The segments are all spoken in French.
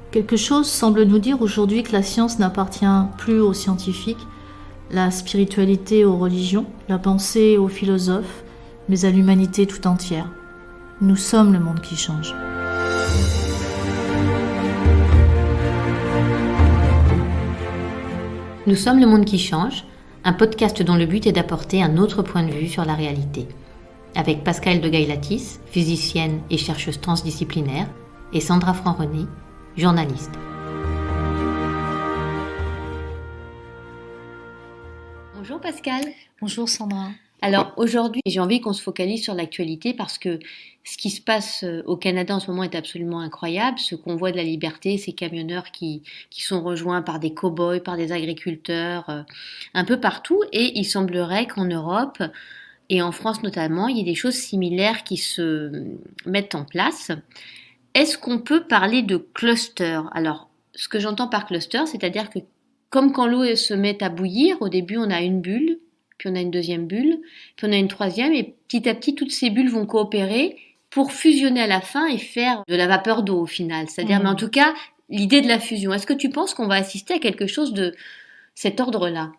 Quelque chose semble nous dire aujourd'hui que la science n'appartient plus aux scientifiques, la spiritualité aux religions, la pensée aux philosophes, mais à l'humanité tout entière. Nous sommes le monde qui change. Nous sommes le monde qui change, un podcast dont le but est d'apporter un autre point de vue sur la réalité. Avec Pascale de Gaillatis, physicienne et chercheuse transdisciplinaire, et Sandra Franc-René, journaliste. Bonjour Pascale. Bonjour Sandra. Alors aujourd'hui, j'ai envie qu'on se focalise sur l'actualité parce que ce qui se passe au Canada en ce moment est absolument incroyable. Ce convoi de la liberté, ces camionneurs qui sont rejoints par des cow-boys, par des agriculteurs, un peu partout. Et il semblerait qu'en Europe, et en France notamment, il y ait des choses similaires qui se mettent en place. Est-ce qu'on peut parler de cluster ? Alors, ce que j'entends par cluster, c'est-à-dire que comme quand l'eau se met à bouillir, au début on a une bulle, puis on a une deuxième bulle, puis on a une troisième, et petit à petit toutes ces bulles vont coopérer pour fusionner à la fin et faire de la vapeur d'eau au final. C'est-à-dire, mais en tout cas, l'idée de la fusion. Est-ce que tu penses qu'on va assister à quelque chose de cet ordre-là ?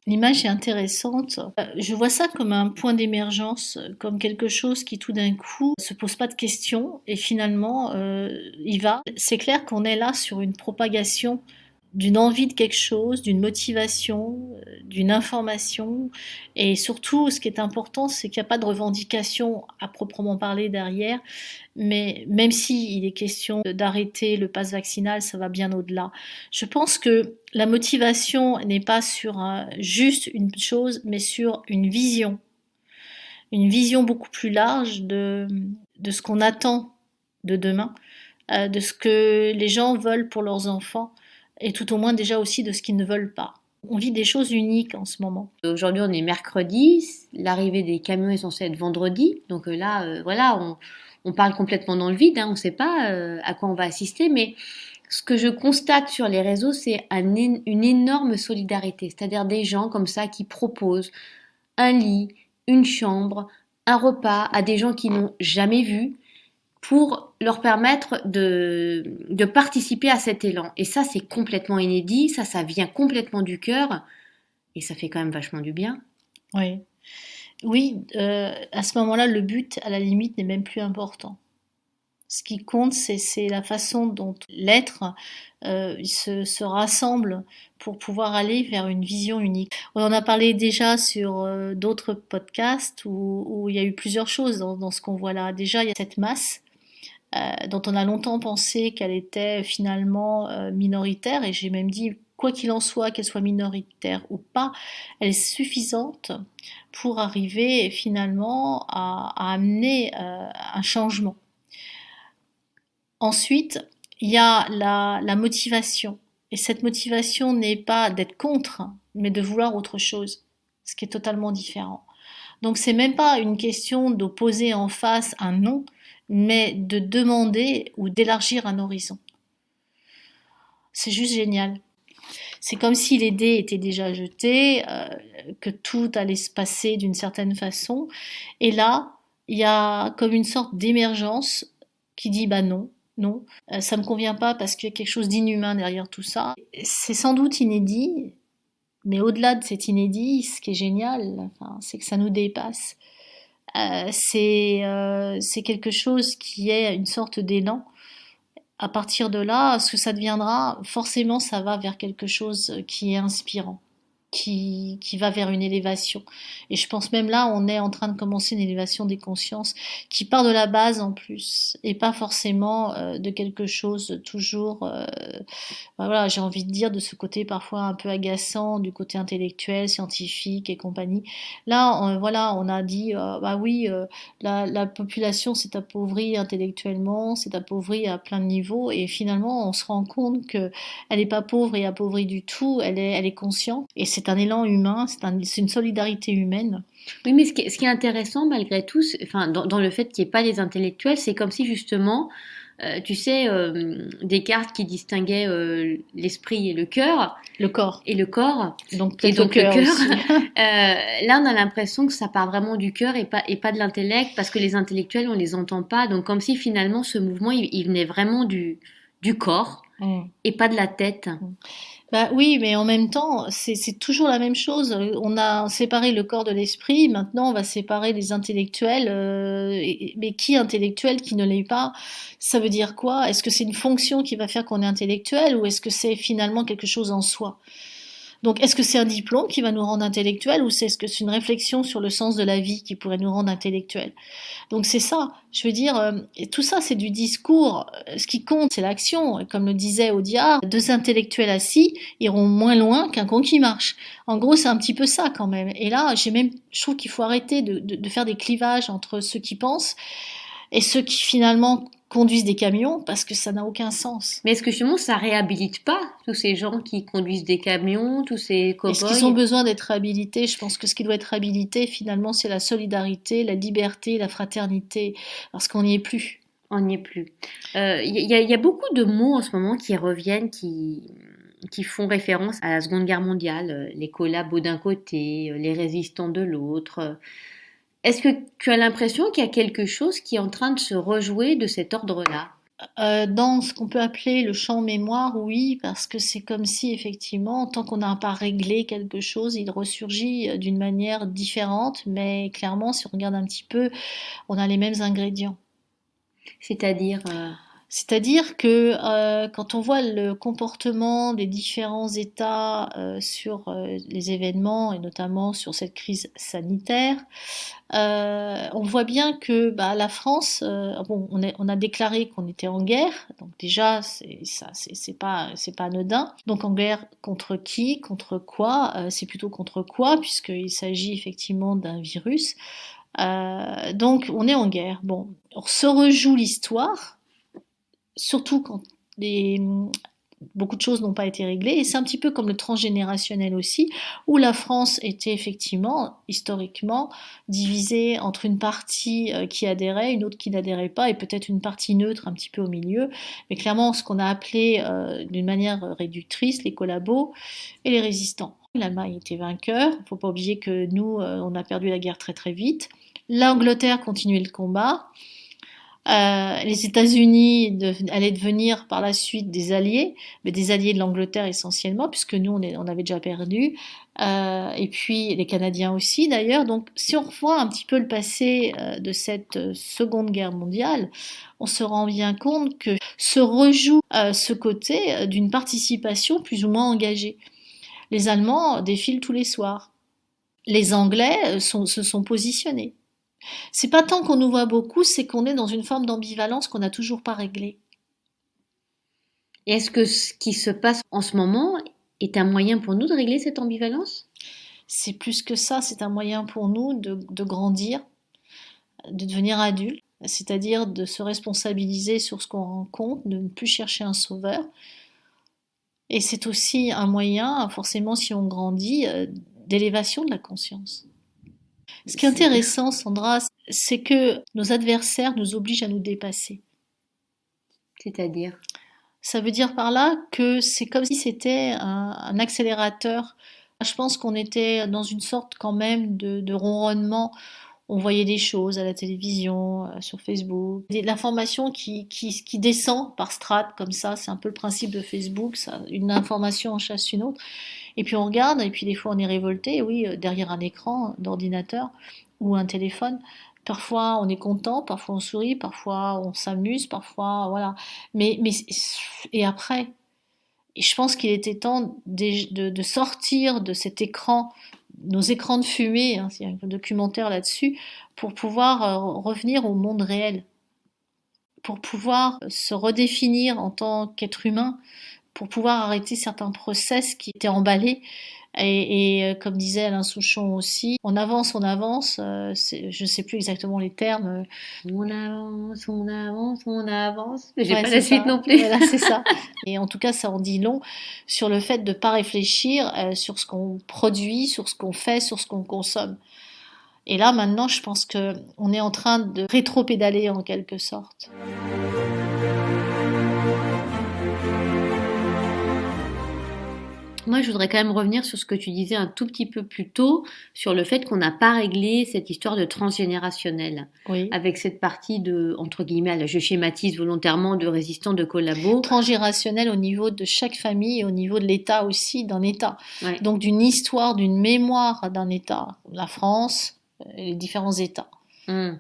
L'image est intéressante. Je vois ça comme un point d'émergence, comme quelque chose qui tout d'un coup se pose pas de questions et finalement y va. C'est clair qu'on est là sur une propagation d'une envie de quelque chose, d'une motivation, d'une information. Et surtout, ce qui est important, c'est qu'il n'y a pas de revendication à proprement parler derrière. Mais même s'il est question d'arrêter le pass vaccinal, ça va bien au-delà. Je pense que la motivation n'est pas sur juste une chose, mais sur une vision. Une vision beaucoup plus large de ce qu'on attend de demain, de ce que les gens veulent pour leurs enfants, et tout au moins déjà aussi de ce qu'ils ne veulent pas. On vit des choses uniques en ce moment. Aujourd'hui, on est mercredi, l'arrivée des camions est censée être vendredi, donc là, voilà, on parle complètement dans le vide, hein, on ne sait pas à quoi on va assister, mais ce que je constate sur les réseaux, c'est une énorme solidarité, c'est-à-dire des gens comme ça qui proposent un lit, une chambre, un repas à des gens qui n'ont jamais vu, pour leur permettre de participer à cet élan. Et ça, c'est complètement inédit, ça vient complètement du cœur, et ça fait quand même vachement du bien. Oui, oui, à ce moment-là, le but, à la limite, n'est même plus important. Ce qui compte, c'est la façon dont l'être se rassemble pour pouvoir aller vers une vision unique. On en a parlé déjà sur d'autres podcasts où il y a eu plusieurs choses dans ce qu'on voit là. Déjà, il y a cette masse dont on a longtemps pensé qu'elle était finalement minoritaire, et j'ai même dit, quoi qu'il en soit, qu'elle soit minoritaire ou pas, elle est suffisante pour arriver finalement à amener un changement. Ensuite, il y a la motivation, et cette motivation n'est pas d'être contre, mais de vouloir autre chose, ce qui est totalement différent. Donc c'est même pas une question d'opposer en face un non, mais de demander ou d'élargir un horizon. C'est juste génial. C'est comme si les dés étaient déjà jetés, que tout allait se passer d'une certaine façon. Et là, il y a comme une sorte d'émergence qui dit bah non, non, ça me convient pas parce qu'il y a quelque chose d'inhumain derrière tout ça. C'est sans doute inédit, mais au-delà de cet inédit, ce qui est génial, c'est que ça nous dépasse. C'est quelque chose qui est une sorte d'élan. À partir de là, ce que ça deviendra, forcément, ça va vers quelque chose qui est inspirant, qui va vers une élévation. Et je pense même là, on est en train de commencer une élévation des consciences qui part de la base en plus, et pas forcément de quelque chose toujours, voilà, j'ai envie de dire, de ce côté parfois un peu agaçant, du côté intellectuel, scientifique et compagnie. Là, voilà, on a dit, bah oui, la population s'est appauvrie intellectuellement, s'est appauvrie à plein de niveaux, et finalement, on se rend compte que elle n'est pas pauvre et appauvrie du tout, elle est consciente, et c'est un élan humain, c'est une solidarité humaine. Oui, mais ce qui est intéressant malgré tout, enfin, dans le fait qu'il n'y ait pas les intellectuels, c'est comme si justement, tu sais, Descartes qui distinguait l'esprit et le cœur. Le corps. Et le corps. Donc peut-être le cœur aussi. Là, on a l'impression que ça part vraiment du cœur et pas de l'intellect, parce que les intellectuels, on les entend pas. Donc comme si finalement ce mouvement, il venait vraiment du du corps Mm. et pas de la tête. Bah oui, mais en même temps, c'est toujours la même chose. On a séparé le corps de l'esprit, maintenant on va séparer les intellectuels. Mais qui intellectuel, qui ne l'est pas? Ça veut dire quoi? Est-ce que c'est une fonction qui va faire qu'on est intellectuel ou est-ce que c'est finalement quelque chose en soi? Donc, est-ce que c'est un diplôme qui va nous rendre intellectuels ou est-ce que c'est une réflexion sur le sens de la vie qui pourrait nous rendre intellectuels? Donc c'est ça, je veux dire, et tout ça c'est du discours. Ce qui compte c'est l'action. Et comme le disait Audiard, deux intellectuels assis iront moins loin qu'un con qui marche. En gros c'est un petit peu ça quand même. Et là je trouve qu'il faut arrêter de faire des clivages entre ceux qui pensent et ceux qui finalement conduisent des camions parce que ça n'a aucun sens. Mais est-ce que justement ça réhabilite pas tous ces gens qui conduisent des camions, tous ces Est-ce qu'ils ont cow-boys? besoin d'être réhabilités? Je pense que ce qui doit être réhabilité, finalement, c'est la solidarité, la liberté, la fraternité, parce qu'on n'y est plus. On n'y est plus. Il y a beaucoup de mots en ce moment qui reviennent, qui font référence à la Seconde Guerre mondiale, les collabos d'un côté, les résistants de l'autre. Est-ce que tu as l'impression qu'il y a quelque chose qui est en train de se rejouer de cet ordre-là? Dans ce qu'on peut appeler le champ mémoire, oui, parce que c'est comme si, effectivement, tant qu'on n'a pas réglé quelque chose, il ressurgit d'une manière différente, mais clairement, si on regarde un petit peu, on a les mêmes ingrédients. C'est-à-dire, C'est-à-dire que quand on voit le comportement des différents États sur les événements et notamment sur cette crise sanitaire, on voit bien que bah, la France, bon, on a déclaré qu'on était en guerre, donc déjà c'est pas anodin. Donc en guerre contre qui, contre quoi? C'est plutôt contre quoi, puisqu'il s'agit effectivement d'un virus. Donc on est en guerre. Bon, on se rejoue l'histoire surtout quand les, beaucoup de choses n'ont pas été réglées. Et c'est un petit peu comme le transgénérationnel aussi, où la France était effectivement, historiquement, divisée entre une partie qui adhérait, une autre qui n'adhérait pas, et peut-être une partie neutre un petit peu au milieu. Mais clairement, ce qu'on a appelé d'une manière réductrice les collabos et les résistants. L'Allemagne était vainqueur. Il ne faut pas oublier que nous, on a perdu la guerre très très vite. L'Angleterre continuait le combat. Les États-Unis allaient devenir par la suite des alliés, mais des alliés de l'Angleterre essentiellement, puisque nous on avait déjà perdu, et puis les Canadiens aussi d'ailleurs. Donc si on revoit un petit peu le passé de cette Seconde Guerre mondiale, on se rend bien compte que se rejoue ce côté d'une participation plus ou moins engagée. Les Allemands défilent tous les soirs. Les Anglais se sont positionnés. C'est pas tant qu'on nous voit beaucoup, c'est qu'on est dans une forme d'ambivalence qu'on n'a toujours pas réglée. est-ce que ce qui se passe en ce moment est un moyen pour nous de régler cette ambivalence? C'est plus que ça, c'est un moyen pour nous de grandir, de devenir adulte, c'est-à-dire de se responsabiliser sur ce qu'on rencontre, de ne plus chercher un sauveur. Et c'est aussi un moyen, forcément si on grandit, d'élévation de la conscience. Ce qui est intéressant, Sandra, c'est que nos adversaires nous obligent à nous dépasser. C'est-à-dire? Ça veut dire par là que c'est comme si c'était un accélérateur. Je pense qu'on était dans une sorte quand même de ronronnement. On voyait des choses à la télévision, sur Facebook. L'information qui descend par strates comme ça, c'est un peu le principe de Facebook, ça, une information en chasse une autre. Et puis on regarde, et puis des fois on est révolté, oui, derrière un écran d'ordinateur ou un téléphone. Parfois on est content, parfois on sourit, parfois on s'amuse, parfois voilà. Mais et après, et je pense qu'il était temps de sortir de cet écran, nos écrans de fumée, hein, il y a un documentaire là-dessus, pour pouvoir revenir au monde réel, pour pouvoir se redéfinir en tant qu'être humain, pour pouvoir arrêter certains process qui étaient emballés. Comme disait Alain Souchon aussi, on avance, je ne sais plus exactement les termes. On avance, on avance, on avance. J'ai Ouais, pas c'est la suite ça. non plus. Voilà, c'est ça. Et en tout cas, ça en dit long sur le fait de ne pas réfléchir sur ce qu'on produit, sur ce qu'on fait, sur ce qu'on consomme. Et là, maintenant, je pense qu'on est en train de rétro-pédaler en quelque sorte. Moi, je voudrais quand même revenir sur ce que tu disais un tout petit peu plus tôt, sur le fait qu'on n'a pas réglé cette histoire de transgénérationnel, Oui. avec cette partie de, entre guillemets, là, je schématise volontairement, de résistants, de collabos. Transgénérationnel au niveau de chaque famille et au niveau de l'État aussi, d'un État. Ouais. Donc d'une histoire, d'une mémoire d'un État. La France, et les différents États. Hum.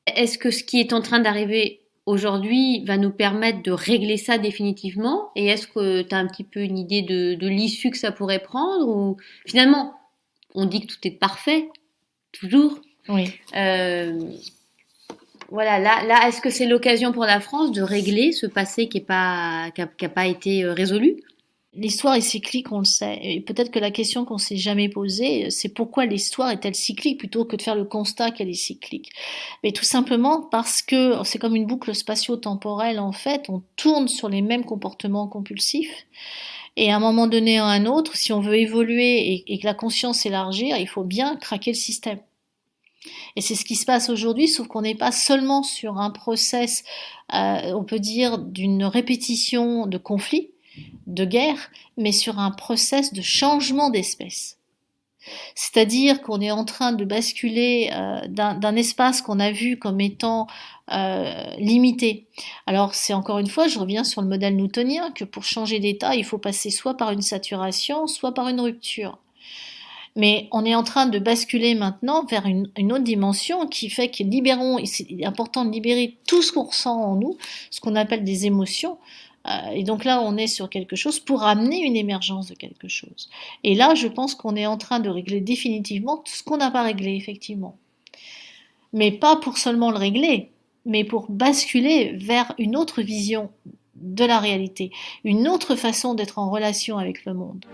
Est-ce que ce qui est en train d'arriver aujourd'hui va nous permettre de régler ça définitivement? Et est-ce que tu as un petit peu une idée de l'issue que ça pourrait prendre? Ou finalement, on dit que tout est parfait, toujours. Oui. Voilà, là, est-ce que c'est l'occasion pour la France de régler ce passé qui a pas été résolu? L'histoire est cyclique, on le sait. Et peut-être que la question qu'on s'est jamais posée, c'est pourquoi l'histoire est-elle cyclique plutôt que de faire le constat qu'elle est cyclique. Mais tout simplement parce que c'est comme une boucle spatio-temporelle en fait. On tourne sur les mêmes comportements compulsifs. Et à un moment donné à un autre, si on veut évoluer et que la conscience s'élargir, il faut bien craquer le système. Et c'est ce qui se passe aujourd'hui, sauf qu'on n'est pas seulement sur un process, on peut dire, d'une répétition de conflits, de guerre, mais sur un process de changement d'espèce. C'est-à-dire qu'on est en train de basculer d'un espace qu'on a vu comme étant limité. Alors c'est encore une fois, je reviens sur le modèle newtonien, que pour changer d'état, il faut passer soit par une saturation, soit par une rupture. Mais on est en train de basculer maintenant vers une autre dimension qui fait que c'est important de libérer tout ce qu'on ressent en nous, ce qu'on appelle des émotions. Et donc là, on est sur quelque chose pour amener une émergence de quelque chose. Et là, je pense qu'on est en train de régler définitivement tout ce qu'on n'a pas réglé, effectivement. Mais pas pour seulement le régler, mais pour basculer vers une autre vision de la réalité, une autre façon d'être en relation avec le monde.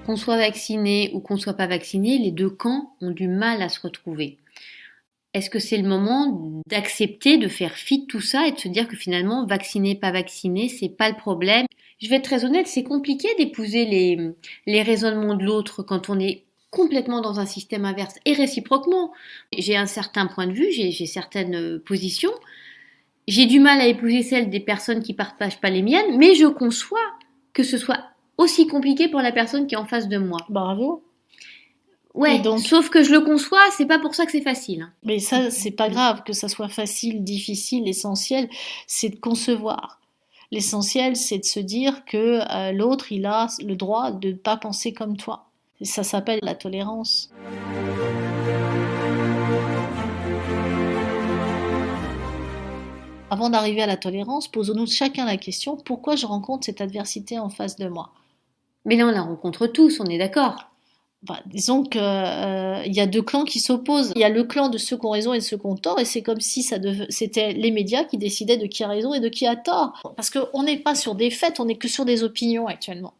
Qu'on soit vacciné ou qu'on soit pas vacciné, les deux camps ont du mal à se retrouver. Est-ce que c'est le moment d'accepter de faire fi de tout ça et de se dire que finalement, vacciné, pas vacciné, c'est pas le problème? Je vais être très honnête, c'est compliqué d'épouser les raisonnements de l'autre quand on est complètement dans un système inverse et réciproquement. J'ai un certain point de vue, j'ai certaines positions. J'ai du mal à épouser celles des personnes qui partagent pas les miennes, mais je conçois que ce soit aussi compliqué pour la personne qui est en face de moi. Bravo. Ouais, Donc, sauf que je le conçois, c'est pas pour ça que c'est facile. Mais ça, c'est pas grave que ça soit facile, difficile. L'essentiel, c'est de concevoir. L'essentiel, c'est de se dire que l'autre, il a le droit de ne pas penser comme toi. Et ça s'appelle la tolérance. Avant d'arriver à la tolérance, posons-nous chacun la question, pourquoi je rencontre cette adversité en face de moi? Mais là, on la rencontre tous, on est d'accord. Enfin, disons qu'il y a deux clans qui s'opposent. Il y a le clan de ceux qui ont raison et de ceux qui ont tort, et c'est comme si c'était les médias qui décidaient de qui a raison et de qui a tort. Parce qu'on n'est pas sur des faits, on n'est que sur des opinions actuellement.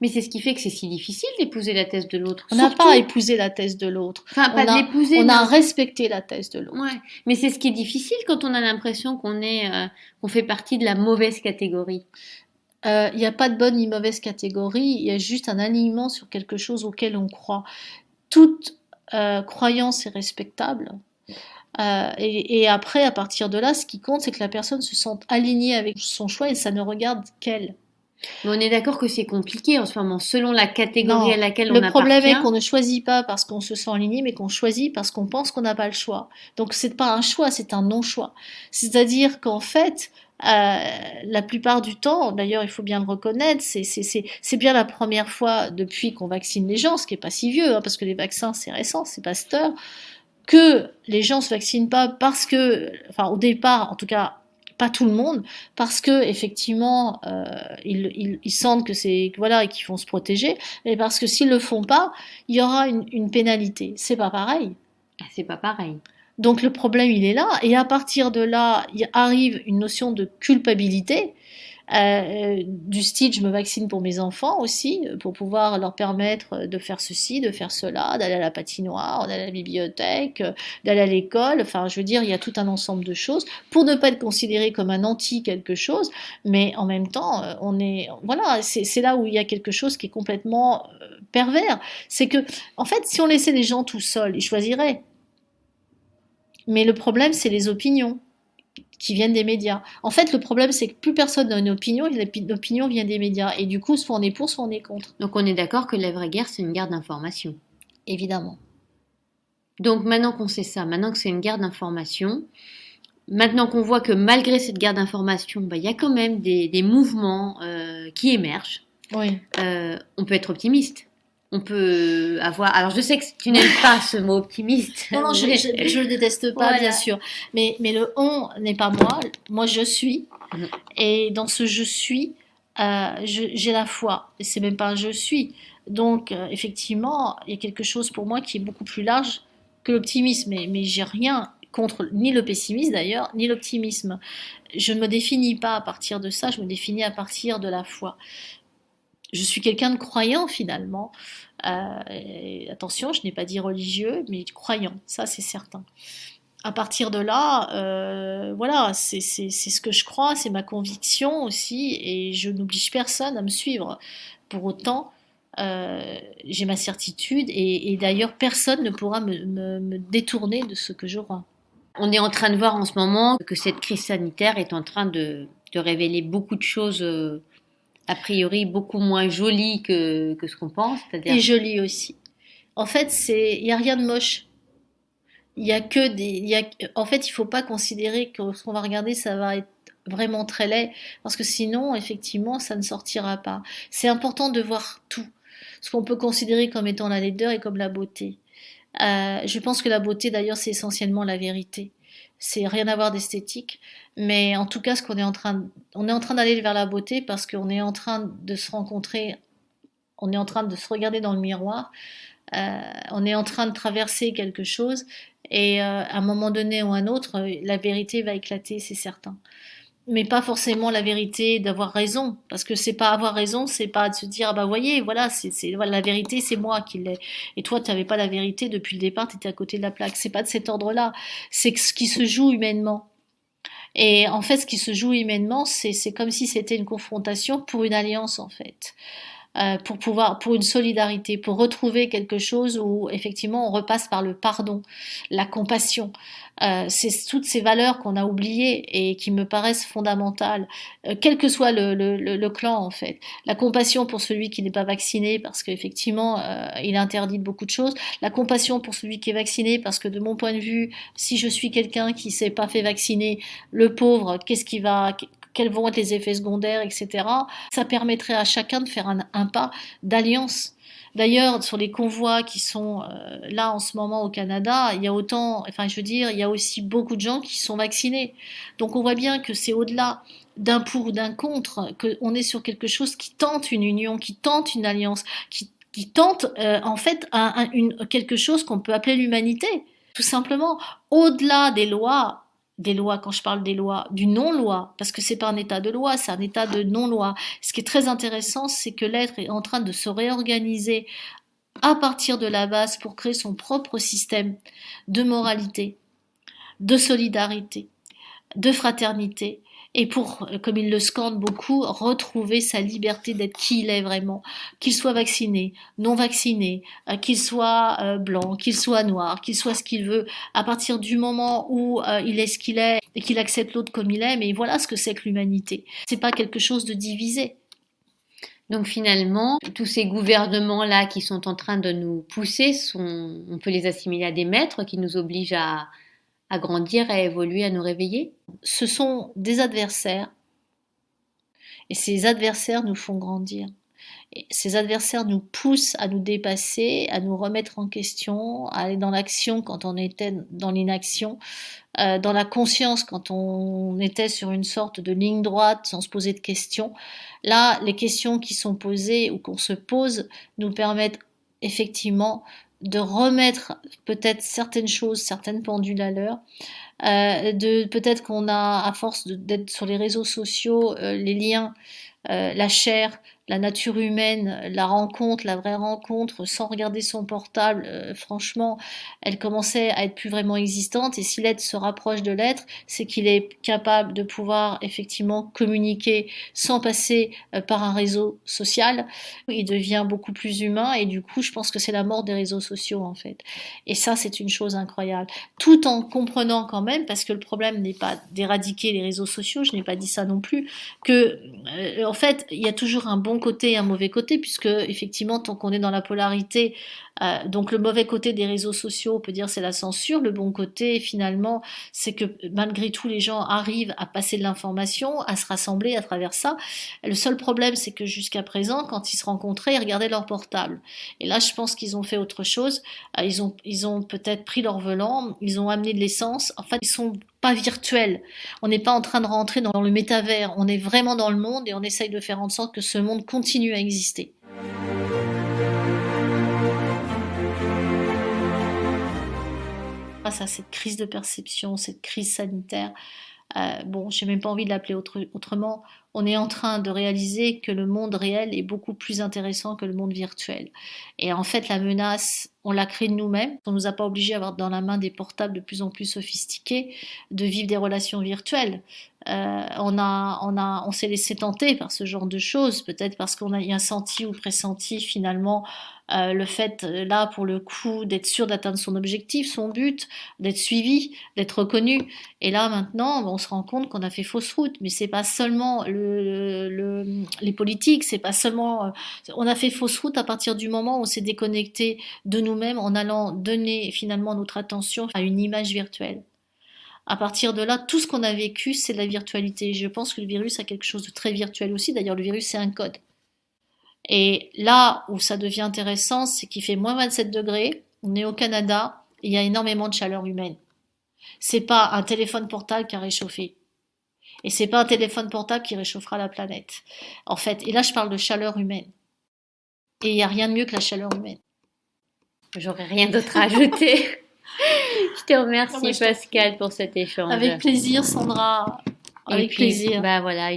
Mais c'est ce qui fait que c'est si difficile d'épouser la thèse de l'autre. On n'a pas à épouser la thèse de l'autre. Enfin, pas de l'épouser. On a à respecter la thèse de l'autre. Ouais. Mais c'est ce qui est difficile quand on a l'impression qu'on fait partie de la mauvaise catégorie. Il n'y a pas de bonne ni mauvaise catégorie, il y a juste un alignement sur quelque chose auquel on croit. Toute croyance est respectable. Et après, à partir de là, ce qui compte, c'est que la personne se sente alignée avec son choix et ça ne regarde qu'elle. Mais on est d'accord que c'est compliqué en ce moment, selon la catégorie à laquelle on appartient. Le problème est qu'on ne choisit pas parce qu'on se sent aligné, mais qu'on choisit parce qu'on pense qu'on n'a pas le choix. Donc c'est pas un choix, c'est un non-choix. C'est-à-dire qu'en fait, la plupart du temps, d'ailleurs il faut bien le reconnaître, c'est bien la première fois depuis qu'on vaccine les gens, ce qui est pas si vieux, hein, parce que les vaccins c'est récent, c'est Pasteur, que les gens se vaccinent pas parce que, enfin au départ en tout cas, pas tout le monde, parce que effectivement ils sentent que c'est voilà et qu'ils vont se protéger, mais parce que s'ils le font pas, il y aura une pénalité. C'est pas pareil. C'est pas pareil. Donc le problème il est là, et à partir de là, il arrive une notion de culpabilité. Du style je me vaccine pour mes enfants aussi, pour pouvoir leur permettre de faire ceci, de faire cela, d'aller à la patinoire, d'aller à la bibliothèque, d'aller à l'école, enfin je veux dire il y a tout un ensemble de choses pour ne pas être considéré comme un anti quelque chose, mais en même temps on est voilà, c'est là où il y a quelque chose qui est complètement pervers, c'est que en fait si on laissait les gens tout seuls, ils choisiraient, mais le problème c'est les opinions. qui viennent des médias. En fait, le problème, c'est que plus personne n'a une opinion, et l'opinion vient des médias. Et du coup, soit on est pour, soit on est contre, Donc on est d'accord que la vraie guerre, c'est une guerre d'information. évidemment. Donc maintenant qu'on sait ça, maintenant que c'est une guerre d'information, maintenant qu'on voit que malgré cette guerre d'information, bah, y a quand même des mouvements qui émergent, Oui. on peut être optimiste. On peut avoir... Alors je sais que tu n'aimes pas ce mot optimiste. Non, non, je le déteste pas, Voilà. bien sûr. Mais le on n'est pas moi. Moi, je suis. Mhm. Et dans ce je suis, j'ai la foi. Et c'est même pas un je suis. Donc, effectivement, il y a quelque chose pour moi qui est beaucoup plus large que l'optimisme. Mais j'ai rien contre ni le pessimisme d'ailleurs, ni l'optimisme. Je ne me définis pas à partir de ça, je me définis à partir de la foi. Je suis quelqu'un de croyant finalement. Attention, je n'ai pas dit religieux, mais croyant, ça c'est certain. À partir de là, voilà, c'est ce que je crois, c'est ma conviction aussi, et je n'oblige personne à me suivre. Pour autant, j'ai ma certitude, et d'ailleurs personne ne pourra me détourner de ce que je crois. On est en train de voir en ce moment que cette crise sanitaire est en train de révéler beaucoup de choses a priori beaucoup moins jolies que ce qu'on pense. Et joli aussi. En fait, il y a rien de moche. Il y a que en fait, il faut pas considérer que ce qu'on va regarder, ça va être vraiment très laid, parce que sinon, effectivement, ça ne sortira pas. C'est important de voir tout, ce qu'on peut considérer comme étant la laideur et comme la beauté. Je pense que la beauté, d'ailleurs, c'est essentiellement la vérité. C'est rien à voir d'esthétique, mais en tout cas, on est en train d'aller vers la beauté parce qu'on est en train de se rencontrer, on est en train de se regarder dans le miroir, on est en train de traverser quelque chose, et à un moment donné ou un autre, la vérité va éclater, c'est certain. Mais pas forcément la vérité d'avoir raison, parce que c'est pas avoir raison, c'est pas de se dire ah bah voyez, voilà, voilà, la vérité c'est moi qui l'ai, et toi tu n'avais pas la vérité depuis le départ, tu étais à côté de la plaque. C'est pas de cet ordre-là, c'est ce qui se joue humainement. Et en fait, ce qui se joue humainement, c'est comme si c'était une confrontation pour une alliance en fait, pour une solidarité, pour retrouver quelque chose où effectivement on repasse par le pardon, la compassion. C'est toutes ces valeurs qu'on a oubliées et qui me paraissent fondamentales, quel que soit le clan en fait. La compassion pour celui qui n'est pas vacciné parce qu'effectivement il est interdit de beaucoup de choses. La compassion pour celui qui est vacciné parce que de mon point de vue, si je suis quelqu'un qui s'est pas fait vacciner, le pauvre, quels vont être les effets secondaires, etc. Ça permettrait à chacun de faire un pas d'alliance. D'ailleurs, sur les convois qui sont là en ce moment au Canada, il y a il y a aussi beaucoup de gens qui sont vaccinés. Donc on voit bien que c'est au-delà d'un pour ou d'un contre, qu'on est sur quelque chose qui tente une union, qui tente une alliance, qui tente en fait quelque chose qu'on peut appeler l'humanité. Tout simplement, au-delà des lois, quand je parle des lois, du non-loi, parce que c'est pas un état de loi, c'est un état de non-loi. Ce qui est très intéressant, c'est que l'être est en train de se réorganiser à partir de la base pour créer son propre système de moralité, de solidarité, de fraternité, et pour, comme il le scande beaucoup, retrouver sa liberté d'être qui il est vraiment, qu'il soit vacciné, non vacciné, qu'il soit blanc, qu'il soit noir, qu'il soit ce qu'il veut, à partir du moment où il est ce qu'il est et qu'il accepte l'autre comme il est. Mais voilà ce que c'est que l'humanité. C'est pas quelque chose de divisé. Donc finalement, tous ces gouvernements-là qui sont en train de nous pousser, on peut les assimiler à des maîtres qui nous obligent à grandir, à évoluer, à nous réveiller. Ce sont des adversaires, et ces adversaires nous font grandir. Et ces adversaires nous poussent à nous dépasser, à nous remettre en question, à aller dans l'action quand on était dans l'inaction, dans la conscience quand on était sur une sorte de ligne droite sans se poser de questions. Là, les questions qui sont posées ou qu'on se pose nous permettent effectivement de remettre peut-être certaines choses, certaines pendules à l'heure. Peut-être qu'on a, à force d'être sur les réseaux sociaux, les liens, la chair, la nature humaine, la rencontre, la vraie rencontre, sans regarder son portable, franchement, elle commençait à être plus vraiment existante. Et si l'être se rapproche de l'être, c'est qu'il est capable de pouvoir effectivement communiquer sans passer par un réseau social. Il devient beaucoup plus humain et du coup, je pense que c'est la mort des réseaux sociaux en fait. Et ça, c'est une chose incroyable. Tout en comprenant quand même, parce que le problème n'est pas d'éradiquer les réseaux sociaux, je n'ai pas dit ça non plus, que en fait, il y a toujours un bon côté et un mauvais côté, puisque effectivement, tant qu'on est dans la polarité, donc le mauvais côté des réseaux sociaux, on peut dire c'est la censure. Le bon côté, finalement, c'est que malgré tout, les gens arrivent à passer de l'information, à se rassembler à travers ça. Le seul problème, c'est que jusqu'à présent, quand ils se rencontraient, ils regardaient leur portable. Et là, je pense qu'ils ont fait autre chose. Ils ont peut-être pris leur volant, ils ont amené de l'essence. En fait, ils sont pas virtuels. On n'est pas en train de rentrer dans le métavers. On est vraiment dans le monde et on essaye de faire en sorte que ce monde continue à exister. Face à cette crise de perception, cette crise sanitaire, bon, j'ai même pas envie de l'appeler autrement, on est en train de réaliser que le monde réel est beaucoup plus intéressant que le monde virtuel. Et en fait, la menace, on l'a créée de nous-mêmes. On nous a pas obligés à avoir dans la main des portables de plus en plus sophistiqués, de vivre des relations virtuelles. On s'est laissé tenter par ce genre de choses, peut-être parce qu'on a eu un senti ou pressenti finalement le fait, là, pour le coup, d'être sûr d'atteindre son objectif, son but, d'être suivi, d'être reconnu. Et là, maintenant, on se rend compte qu'on a fait fausse route. Mais c'est pas seulement les politiques, c'est pas seulement. On a fait fausse route à partir du moment où on s'est déconnecté de nous-mêmes en allant donner finalement notre attention à une image virtuelle. À partir de là, tout ce qu'on a vécu, c'est de la virtualité. Je pense que le virus a quelque chose de très virtuel aussi. D'ailleurs, le virus, c'est un code. Et là où ça devient intéressant, c'est qu'il fait moins 27 degrés, on est au Canada, et il y a énormément de chaleur humaine. C'est pas un téléphone portable qui a réchauffé. Et c'est pas un téléphone portable qui réchauffera la planète. En fait, et là je parle de chaleur humaine. Et il n'y a rien de mieux que la chaleur humaine. J'aurais rien d'autre à ajouter. Je te remercie Pascal pour cet échange. Avec plaisir Sandra. Avec plaisir. Bah voilà,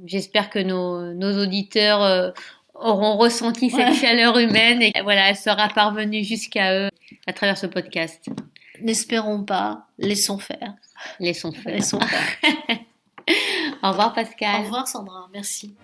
j'espère que nos auditeurs auront ressenti cette chaleur humaine et voilà, elle sera parvenue jusqu'à eux à travers ce podcast. N'espérons pas, laissons faire. Laissons faire. Laissons faire. Au revoir Pascal. Au revoir Sandra, merci.